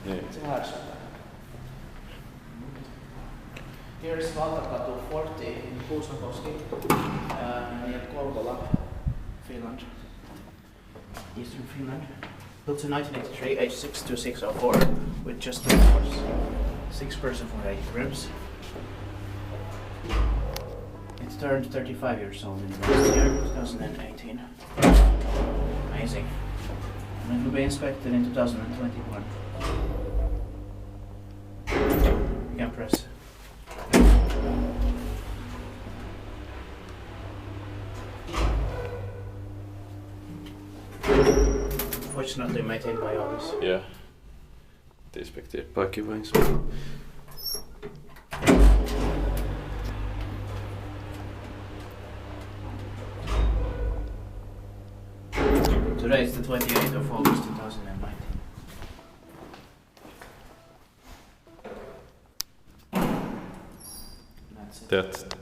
Niin. Se härsyttää. Here's Valtakatu 40 in Kuusankoski, near Kouvola, Finland. Eastern Finland. Built in 1983, age 6 to 604, with just 2 floors. 6 person for 8 rooms. It turned 35 years old in the last year, 2018. Amazing. And it will be inspected in 2021. You can press. Fortunately maintained by others. Ja. Det inspekterar parkeringsvagn. Today is the 28th of August 2019. That's it. That's